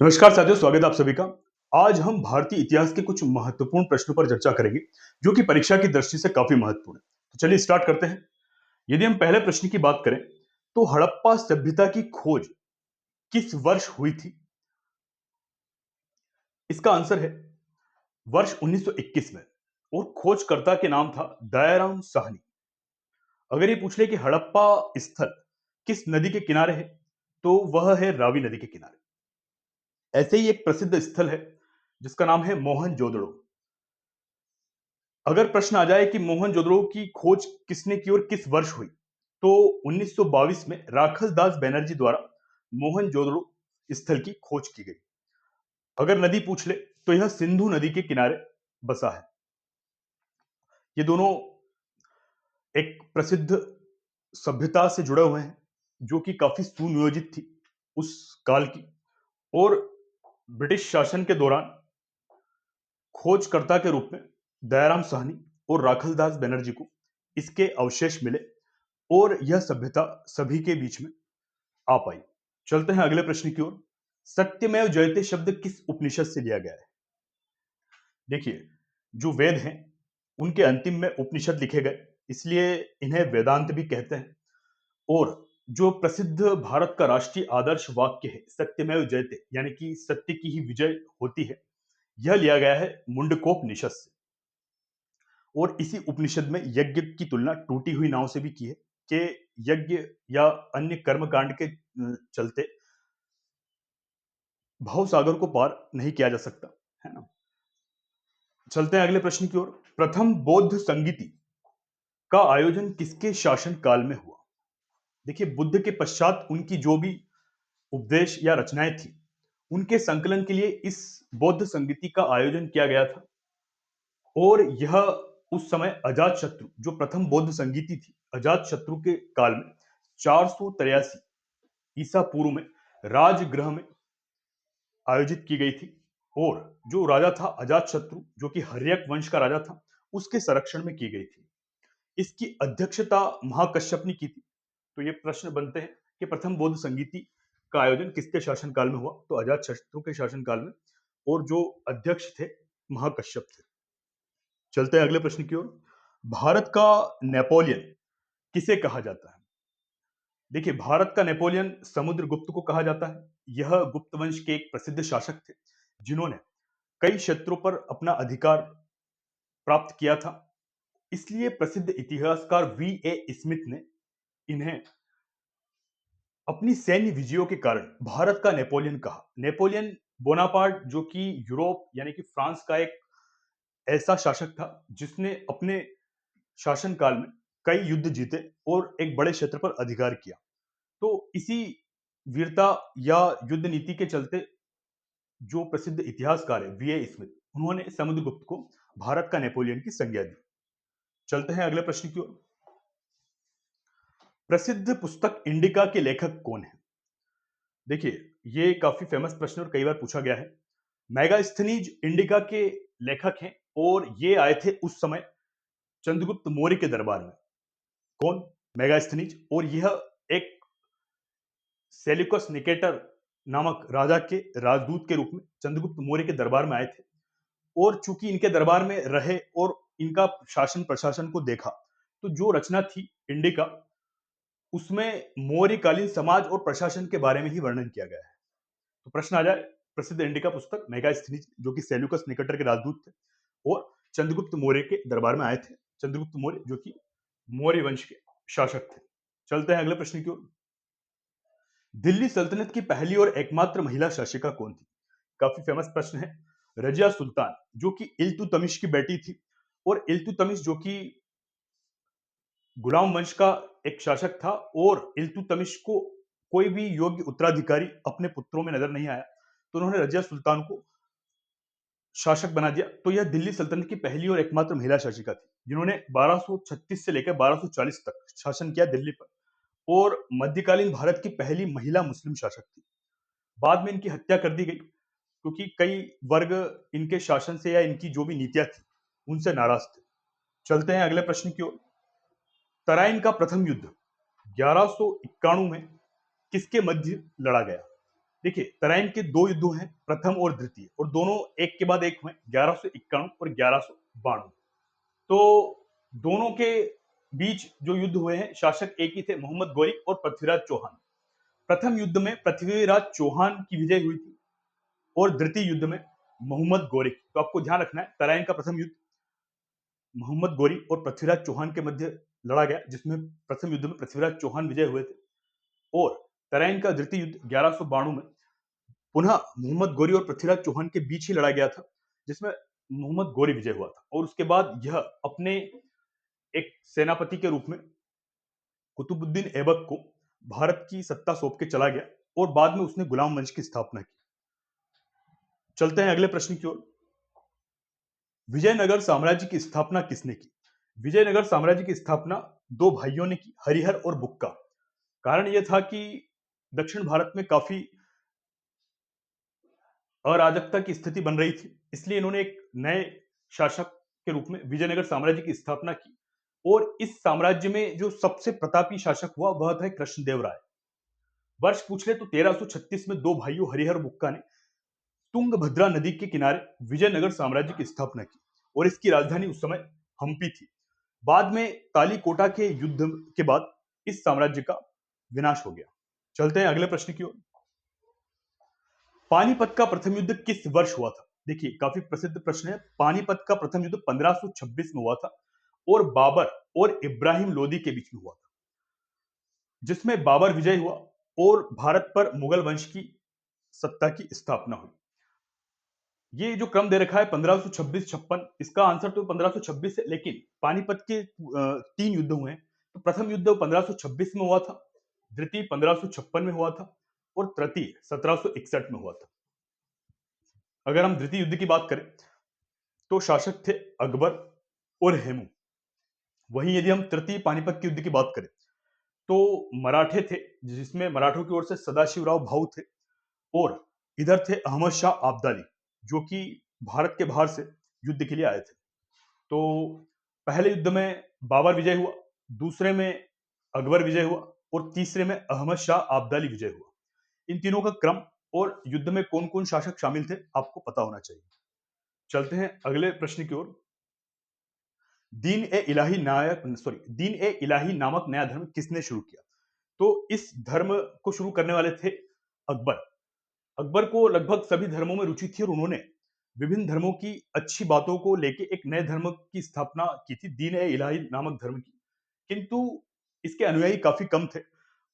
नमस्कार साथियों, स्वागत है आप सभी का। आज हम भारतीय इतिहास के कुछ महत्वपूर्ण प्रश्नों पर चर्चा करेंगे, जो कि परीक्षा की दृष्टि से काफी महत्वपूर्ण है। तो चलिए स्टार्ट करते हैं। यदि हम पहले प्रश्न की बात करें, तो हड़प्पा सभ्यता की खोज किस वर्ष हुई थी? इसका आंसर है वर्ष 1921 में, और खोजकर्ता के नाम था दयाराम साहनी। अगर ये पूछ ले कि हड़प्पा स्थल किस नदी के किनारे है, तो वह है रावी नदी के किनारे। ऐसे ही एक प्रसिद्ध स्थल है जिसका नाम है मोहनजोदड़ो। अगर प्रश्न आ जाए कि मोहनजोदड़ो की खोज किसने की और किस वर्ष हुई, तो 1922 में राखल दास बैनर्जी द्वारा मोहनजोदड़ो स्थल की खोज की गई। अगर नदी पूछ ले, तो यह सिंधु नदी के किनारे बसा है। ये दोनों एक प्रसिद्ध सभ्यता से जुड़े हुए हैं, जो कि काफी सुनियोजित थी उस काल की। और ब्रिटिश शासन के दौरान खोजकर्ता के रूप में दयाराम साहनी और राखलदास बनर्जी को इसके अवशेष मिले, और यह सभ्यता सभी के बीच में आ पाई। चलते हैं अगले प्रश्न की ओर। सत्यमेव जयते शब्द किस उपनिषद से लिया गया है? देखिए, जो वेद हैं उनके अंतिम में उपनिषद लिखे गए, इसलिए इन्हें वेदांत भी कहते हैं। और जो प्रसिद्ध भारत का राष्ट्रीय आदर्श वाक्य है सत्यमेव जयते, यानी कि सत्य की ही विजय होती है, यह लिया गया है मुंडकोपनिषद से। और इसी उपनिषद में यज्ञ की तुलना टूटी हुई नाव से भी की है, कि यज्ञ या अन्य कर्मकांड के चलते भव सागर को पार नहीं किया जा सकता, है ना। चलते हैं अगले प्रश्न की ओर। प्रथम बौद्ध संगीति का आयोजन किसके शासन काल में हुआ? देखिए, बुद्ध के पश्चात उनकी जो भी उपदेश या रचनाएं थी, उनके संकलन के लिए इस बौद्ध संगीति का आयोजन किया गया था। और यह उस समय अजात शत्रु, जो प्रथम बौद्ध संगीति थी, अजात शत्रु के काल में 483 ईसा पूर्व में राजगृह में आयोजित की गई थी। और जो राजा था अजात शत्रु, जो कि हर्यक वंश का राजा था, उसके संरक्षण में की गई थी। इसकी अध्यक्षता महाकश्यप ने की थी। तो ये प्रश्न बनते हैं कि प्रथम बौद्ध संगीति का आयोजन किसके शासनकाल में हुआ? तो अजात शत्रु के शासनकाल में, और जो अध्यक्ष थे महाकश्यप थे। चलते हैं अगले प्रश्न की ओर। भारत का नेपोलियन किसे कहा जाता है? देखिए, भारत का नेपोलियन समुद्रगुप्त को कहा जाता है। यह गुप्त वंश के एक प्रसिद्ध शासक थे, जिन्होंने कई क्षेत्रों पर अपना अधिकार प्राप्त किया था। इसलिए प्रसिद्ध इतिहासकार वी ए स्मिथ ने इन्हें अपनी सैन्य विजयों के कारण भारत का नेपोलियन कहा। नेपोलियन बोनापार्ट, जो कि यूरोप यानी कि फ्रांस का एक ऐसा शासक था जिसने अपने शासनकाल में कई युद्ध जीते और एक बड़े क्षेत्र पर अधिकार किया। तो इसी वीरता या युद्ध नीति के चलते जो प्रसिद्ध इतिहासकार है वी ए स्मिथ, उन्होंने समुद्रगुप्त को भारत का नेपोलियन की संज्ञा दी। चलते हैं अगले प्रश्न की ओर। प्रसिद्ध पुस्तक इंडिका के लेखक कौन है? देखिए, ये काफी फेमस प्रश्न और कई बार पूछा गया है। मेगास्थनीज इंडिका के लेखक हैं, और ये आए थे उस समय चंद्रगुप्त मौर्य के दरबार में। कौन? मेगास्थनीज। और यह एक सेल्यूकस निकेटर नामक राजा के राजदूत के रूप में चंद्रगुप्त मौर्य के दरबार में आए थे। और चूंकि इनके दरबार में रहे और इनका शासन प्रशासन को देखा, तो जो रचना थी इंडिका, उसमें मौर्यकालीन समाज और प्रशासन के बारे में ही वर्णन किया गया है। तो प्रश्न आ जाए, प्रसिद्ध इंडिका पुस्तक मेगास्थनीज, जो कि सेल्यूकस निकेटर के राजदूत थे और चंद्रगुप्त मौर्य के दरबार में आए थे। चंद्रगुप्त मौर्य, जो कि मौर्य वंश के शासक थे। चलते हैं अगले प्रश्न की ओर। दिल्ली सल्तनत की पहली और एकमात्र महिला शासिका कौन थी? काफी फेमस प्रश्न है। रजिया सुल्तान, जो कि इल्तुतमिश की बेटी थी। और इल्तुतमिश, जो कि गुलाम वंश का एक शासक था, और इल्तुतमिश को कोई भी योग्य उत्तराधिकारी अपने पुत्रों में नजर नहीं आया, तो उन्होंने रजिया सुल्तान को शासक बना दिया। तो यह दिल्ली सल्तनत की पहली और एकमात्र महिला शासिका थी, जिन्होंने 1236 से लेकर 1240 तक शासन किया दिल्ली पर, और मध्यकालीन भारत की पहली महिला मुस्लिम शासक थी। बाद में इनकी हत्या कर दी गई, क्योंकि कई वर्ग इनके शासन से या इनकी जो भी नीतियां थी उनसे नाराज थे। चलते हैं अगले प्रश्न की ओर। तराइन का प्रथम युद्ध 1191 में किसके मध्य लड़ा गया? देखिए, तराइन के दो युद्ध हुए हैं, प्रथम और द्वितीय, और दोनों एक के बाद एक हुए, 1191 और 1192। तो दोनों के बीच जो युद्ध हुए हैं, शासक एक ही थे, मोहम्मद गोरी और पृथ्वीराज चौहान। प्रथम युद्ध में पृथ्वीराज चौहान की विजय हुई थी और द्वितीय युद्ध में मोहम्मद गोरी की। तो आपको ध्यान रखना है, तराइन का प्रथम युद्ध मोहम्मद गोरी और पृथ्वीराज चौहान के मध्य लड़ा गया, जिसमें प्रथम युद्ध में पृथ्वीराज चौहान विजय हुए थे, और तराइन का द्वितीय युद्ध 1192 में पुनः मोहम्मद गोरी और पृथ्वीराज चौहान के बीच ही लड़ा गया था, जिसमें मोहम्मद गोरी विजय हुआ था। और उसके बाद यह अपने एक सेनापति के रूप में कुतुबुद्दीन ऐबक को भारत की सत्ता सौंप के चला गया, और बाद में उसने गुलाम वंश की स्थापना की। चलते हैं अगले प्रश्न की ओर। विजयनगर साम्राज्य की स्थापना किसने की? विजयनगर साम्राज्य की स्थापना दो भाइयों ने की, हरिहर और बुक्का। कारण यह था कि दक्षिण भारत में काफी अराजकता की स्थिति बन रही थी, इसलिए इन्होंने एक नए शासक के रूप में विजयनगर साम्राज्य की स्थापना की। और इस साम्राज्य में जो सबसे प्रतापी शासक हुआ वह था कृष्णदेव राय। वर्ष पूछ ले तो 1336 में दो भाइयों हरिहर बुक्का ने तुंगभद्रा नदी के किनारे विजयनगर साम्राज्य की स्थापना की, और इसकी राजधानी उस समय हम्पी थी। बाद में तालीकोटा के युद्ध के बाद इस साम्राज्य का विनाश हो गया। चलते हैं अगले प्रश्न की ओर। पानीपत का प्रथम युद्ध किस वर्ष हुआ था? देखिए, काफी प्रसिद्ध प्रश्न है। पानीपत का प्रथम युद्ध 1526 में हुआ था, और बाबर और इब्राहिम लोदी के बीच में हुआ था, जिसमें बाबर विजय हुआ और भारत पर मुगल वंश की सत्ता की स्थापना हुई। ये जो क्रम दे रखा है 1526-56, इसका आंसर तो 1526 है, लेकिन पानीपत के तीन युद्ध हुए हैं। तो प्रथम युद्ध 1526 में हुआ था, द्वितीय 1556 में हुआ था, और तृतीय 1761 में हुआ था। अगर हम द्वितीय युद्ध की बात करें तो शासक थे अकबर और हेमू। वहीं यदि हम तृतीय पानीपत के युद्ध की बात करें तो मराठे थे, जिसमें मराठों की ओर से सदाशिवराव भाऊ थे, और इधर थे अहमद शाह आब्दाली, जो कि भारत के बाहर से युद्ध के लिए आए थे। तो पहले युद्ध में बाबर विजय हुआ, दूसरे में अकबर विजय हुआ, और तीसरे में अहमद शाह आब्दाली विजय हुआ। इन तीनों का क्रम और युद्ध में कौन कौन शासक शामिल थे आपको पता होना चाहिए। चलते हैं अगले प्रश्न की ओर। दीन ए इलाही नामक नया धर्म किसने शुरू किया? तो इस धर्म को शुरू करने वाले थे अकबर। अकबर को लगभग सभी धर्मों में रुचि थी, और उन्होंने विभिन्न धर्मों की अच्छी बातों को लेके एक नए धर्म की स्थापना की थी, दीन ए इलाही नामक धर्म की। किंतु इसके अनुयायी काफी कम थे,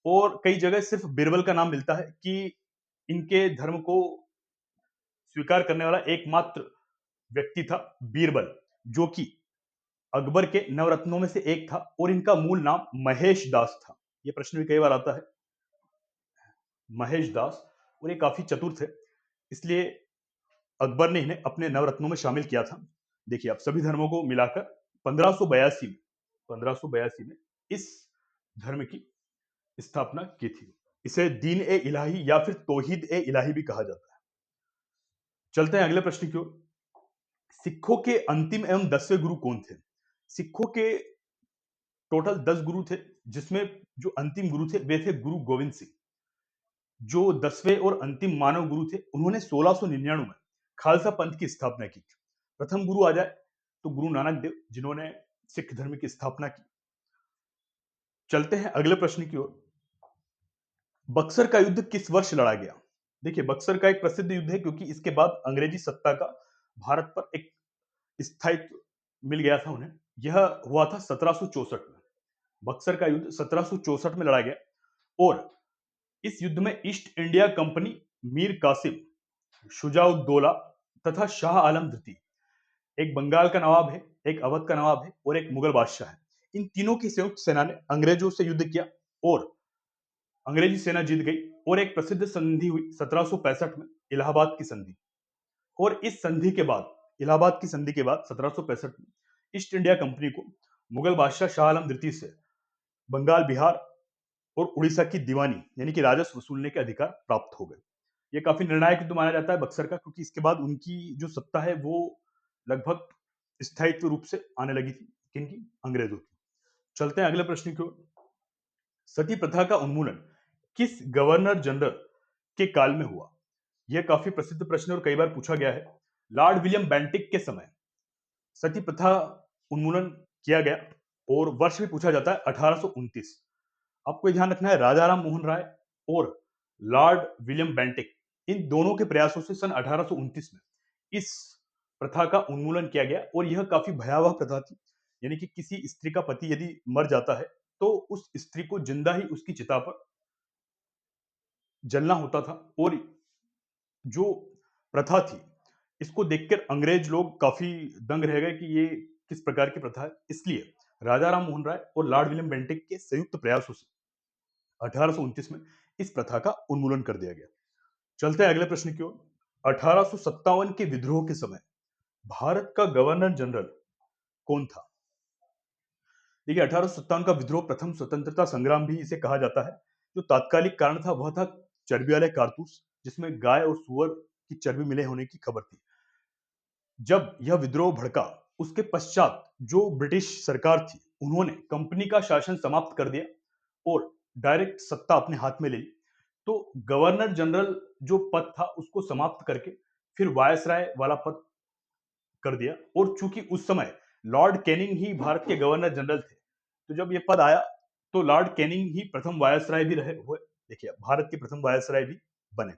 और कई जगह सिर्फ बीरबल का नाम मिलता है कि इनके धर्म को स्वीकार करने वाला एकमात्र व्यक्ति था बीरबल, जो कि अकबर के नवरत्नों में से एक था, और इनका मूल नाम महेश दास था। ये प्रश्न भी कई बार आता है, महेश दास। और ये काफी चतुर थे, इसलिए अकबर ने इन्हें अपने नवरत्नों में शामिल किया था। देखिए, आप सभी धर्मों को मिलाकर 1582 में इस धर्म की स्थापना की थी। इसे दीन ए इलाही या फिर तौहीद ए इलाही भी कहा जाता है। चलते हैं अगले प्रश्न की ओर। सिखों के अंतिम एवं 10वें गुरु कौन थे? सिखों के टोटल 10 गुरु थे, जिसमें जो अंतिम गुरु थे वे थे गुरु गोविंद सिंह। जो 10वें और अंतिम मानव गुरु थे, उन्होंने 1699 में खालसा पंथ की स्थापना की थी। प्रथम गुरु आ जाए तो गुरु नानक देव, जिन्होंने सिख धर्म की स्थापना की। चलते हैं अगले प्रश्न की ओर। बक्सर का युद्ध किस वर्ष लड़ा गया? देखिए, बक्सर का एक प्रसिद्ध युद्ध है, क्योंकि इसके बाद अंग्रेजी सत्ता का भारत पर एक स्थायित्व मिल गया था उन्हें। यह हुआ था 1764 में। बक्सर का युद्ध 1764 में लड़ा गया, और इस युद्ध में East India Company, Mir Qasim, Shujauddaula तथा शाह आलम द्वितीय, एक बंगाल का नवाब है, एक अवध का नवाब है, और एक मुगल बादशाह है। इन तीनों की संयुक्त सेना ने अंग्रेजों से युद्ध किया, और अंग्रेजी सेना जीत गई, और एक प्रसिद्ध संधि हुई 1765 में, इलाहाबाद की संधि। और इस संधि के बाद, इलाहाबाद की संधि के बाद 1765 में ईस्ट इंडिया कंपनी को मुगल बादशाह शाह आलम द्वितीय से बंगाल, बिहार और उड़ीसा की दीवानी यानी कि राजस्व वसूलने के अधिकार प्राप्त हो गए। ये काफी निर्णायक युद्ध माना जाता है बक्सर का, क्योंकि इसके बाद उनकी जो सत्ता है वो लगभग स्थायित्व रूप से आने लगी थी, किनकी? अंग्रेजों की। चलते हैं अगले प्रश्न की ओर। सती प्रथा का उन्मूलन किस गवर्नर जनरल के काल में हुआ? यह काफी प्रसिद्ध प्रश्न है और कई बार पूछा गया है। लॉर्ड विलियम बेंटिक के समय सती प्रथा उन्मूलन किया गया और वर्ष भी पूछा जाता है 1829। आपको ये ध्यान रखना है, राजा राम मोहन राय और लॉर्ड विलियम बेंटिक, इन दोनों के प्रयासों से सन 1829 में इस प्रथा का उन्मूलन किया गया और यह काफी भयावह प्रथा थी। यानी कि किसी स्त्री का पति यदि मर जाता है तो उस स्त्री को जिंदा ही उसकी चिता पर जलना होता था। और जो प्रथा थी, इसको देखकर अंग्रेज लोग काफी दंग रह गए कि ये किस प्रकार की प्रथा है। इसलिए राजा राम मोहन राय और लॉर्ड विलियम बेंटिक के संयुक्त प्रयासों से 1829 में इस प्रथा का उन्मूलन कर दिया गया। चलते हैं अगले प्रश्न की ओर। 1857 के विद्रोह के समय भारत का गवर्नर जनरल कौन था? देखिए, 1857 का विद्रोह प्रथम स्वतंत्रता संग्राम भी इसे कहा जाता है। जो तात्कालिक कारण था वह था चर्बी वाले कारतूस, जिसमें गाय और सुअर की चर्बी मिले होने की खबर थी। जब यह विद्रोह भड़का, उसके पश्चात जो ब्रिटिश सरकार थी, उन्होंने कंपनी का शासन समाप्त कर दिया और डायरेक्ट सत्ता अपने हाथ में ले ली। तो गवर्नर जनरल जो पद था उसको समाप्त करके फिर वायसराय वाला पद कर दिया। और चूंकि उस समय लॉर्ड कैनिंग ही भारत के गवर्नर जनरल थे, तो जब ये पद आया तो लॉर्ड कैनिंग ही प्रथम वायसराय भी रहे हुए। देखिए, भारत के प्रथम वायसराय भी बने।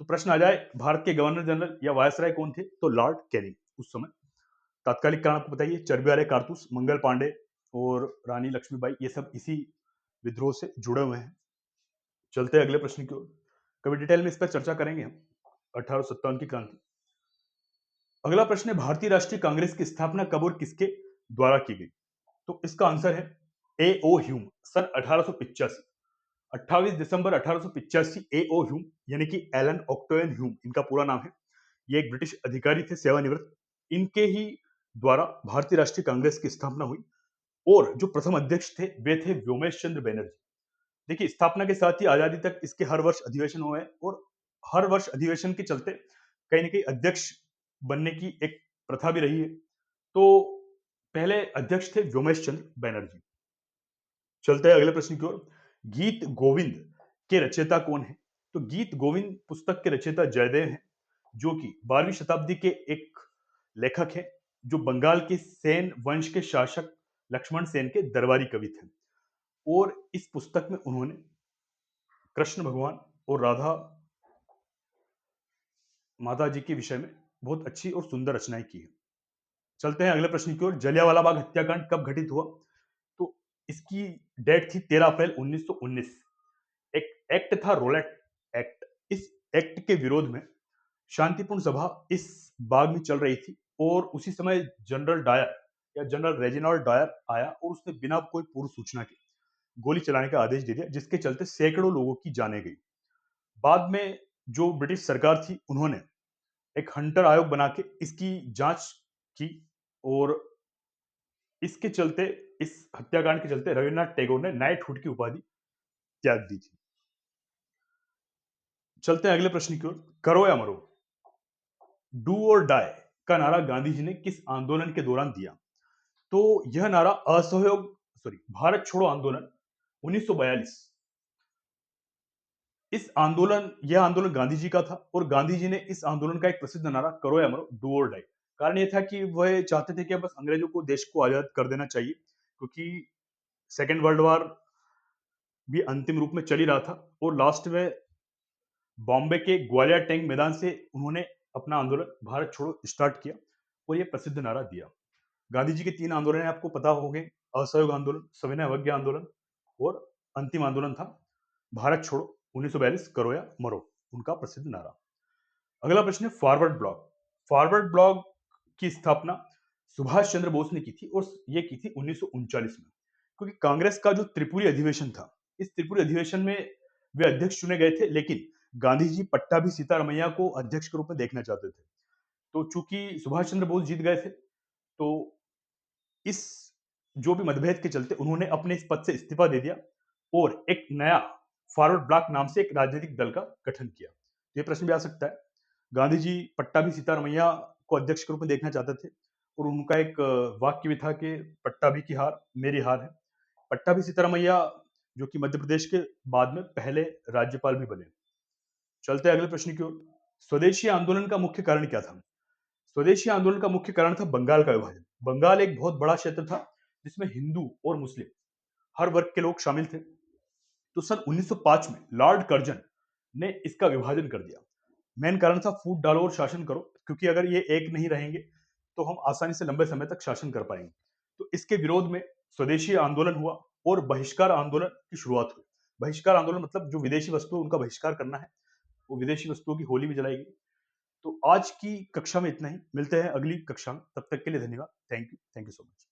तो प्रश्न आ जाए, भारत के गवर्नर जनरल या वायसराय कौन थे? तो लॉर्ड कैनिंग उस समय। तात्कालिक कारण आपको बताइए, चर्बी वाले कारतूस, मंगल पांडे और रानी लक्ष्मीबाई, ये सब इसी विद्रोह से जुड़े हुए हैं। चलते हैं अगले प्रश्न की ओर। कभी डिटेल में इस पर चर्चा करेंगे हम, 1857 की क्रांति। अगला प्रश्न है, भारतीय राष्ट्रीय कांग्रेस की स्थापना कब और किसके द्वारा की गई? तो इसका आंसर है ए ओ ह्यूम, सन 1885। 28 दिसंबर 1885 ए ओ ह्यूम, यानी कि एलन ऑक्टेवियन ह्यूम इनका पूरा नाम है। ये एक ब्रिटिश अधिकारी थे, सेवानिवृत्त। इनके ही द्वारा भारतीय राष्ट्रीय कांग्रेस की स्थापना हुई और जो प्रथम अध्यक्ष थे वे थे व्योमेश चंद्र बैनर्जी। देखिए, स्थापना के साथ ही आजादी तक इसके हर वर्ष अधिवेशन हुए हैं और हर वर्ष अधिवेशन के चलते कहीं ना कहीं अध्यक्ष बनने की एक प्रथा भी रही है। तो पहले अध्यक्ष थे व्योमेश चंद्र बैनर्जी। चलते हैं अगले प्रश्न की ओर। गीत गोविंद के रचयिता कौन है? तो गीत गोविंद पुस्तक के रचयिता जयदेव हैं, जो कि 12वीं शताब्दी के एक लेखक हैं, जो बंगाल के सेन वंश के शासक लक्ष्मण सेन के दरबारी कवि थे। और इस पुस्तक में उन्होंने कृष्ण भगवान और राधा माता जी के विषय में बहुत अच्छी और सुंदर रचनाएं की है। चलते हैं अगले प्रश्न की ओर। जलियांवाला बाग हत्याकांड कब घटित हुआ? तो इसकी डेट थी 13 अप्रैल 1919। एक एक्ट था, रोलेट एक्ट। इस एक्ट के विरोध में शांतिपूर्ण सभा इस बाग में चल रही थी और उसी समय जनरल डायर या जनरल रेजिनाल्ड डायर आया और उसने बिना कोई पूर्व सूचना के गोली चलाने का आदेश दे दिया, जिसके चलते सैकड़ों लोगों की जानें गई। बाद में जो ब्रिटिश सरकार थी, उन्होंने एक हंटर आयोग बना के इसकी जांच की और इसके चलते, इस हत्याकांड के चलते रविन्द्रनाथ टैगोर ने नाइटहुड की उपाधि त्याग दी थी। चलते हैं अगले प्रश्न की ओर। करो या मरो, डू और डाई का नारा गांधी जी ने किस आंदोलन के दौरान दिया? तो यह नारा असहयोग भारत छोड़ो आंदोलन 1942। यह आंदोलन गांधी जी का था और गांधी जी ने इस आंदोलन का एक प्रसिद्ध नारा करो या मरो, डू और डाई। कारण यह था कि वह चाहते थे कि बस अंग्रेजों को देश को आजाद कर देना चाहिए, क्योंकि सेकेंड वर्ल्ड वॉर भी अंतिम रूप में चल ही रहा था। और लास्ट में बॉम्बे के ग्वालियर टैंक मैदान से उन्होंने अपना आंदोलन भारत छोड़ो स्टार्ट किया और यह प्रसिद्ध नारा दिया। गांधी जी के 3 आंदोलन आपको पता होंगे, असहयोग आंदोलन, सविनय अवज्ञा आंदोलन और अंतिम आंदोलन था भारत छोड़ो 1942, करो या मरो, उनका प्रसिद्ध नारा। अगला प्रश्न है, फॉरवर्ड ब्लॉक। फॉरवर्ड ब्लॉक की स्थापना सुभाष चंद्र बोस ने की थी और यह की थी 1939 में। क्योंकि कांग्रेस का जो त्रिपुरी अधिवेशन था, इस त्रिपुरी अधिवेशन में वे अध्यक्ष चुने गए थे, लेकिन गांधी जी पट्टाभी सीतारमैया को अध्यक्ष के रूप में देखना चाहते थे। तो चूंकि सुभाष चंद्र बोस जीत गए थे, तो इस जो भी मतभेद के चलते उन्होंने अपने इस पद से इस्तीफा दे दिया और एक नया फॉरवर्ड ब्लॉक नाम से एक राजनीतिक दल का गठन किया। ये प्रश्न भी आ सकता है, गांधी जी पट्टाभी सीतारमैया को अध्यक्ष के रूप में देखना चाहते थे और उनका एक वाक्य भी था कि पट्टाभी की हार मेरी हार है। पट्टाभी सीतारमैया जो कि मध्य प्रदेश के बाद में पहले राज्यपाल भी बने। चलते हैं अगले प्रश्न की ओर। स्वदेशी आंदोलन का मुख्य कारण क्या था? स्वदेशी आंदोलन का मुख्य कारण था बंगाल का विभाजन। बंगाल एक बहुत बड़ा क्षेत्र था जिसमें हिंदू और मुस्लिम हर वर्ग के लोग शामिल थे। तो सन 1905 में लॉर्ड कर्जन ने इसका विभाजन कर दिया। मेन कारण था फूट डालो और शासन करो, क्योंकि अगर ये एक नहीं रहेंगे तो हम आसानी से लंबे समय तक शासन कर पाएंगे। तो इसके विरोध में स्वदेशी आंदोलन हुआ और बहिष्कार आंदोलन की शुरुआत हुई। बहिष्कार आंदोलन मतलब जो विदेशी वस्तु उनका बहिष्कार करना है, वो विदेशी वस्तुओं की होली में जलाई गई। तो आज की कक्षा में इतना ही। मिलते हैं अगली कक्षा में। तब तक के लिए धन्यवाद। Thank you so much.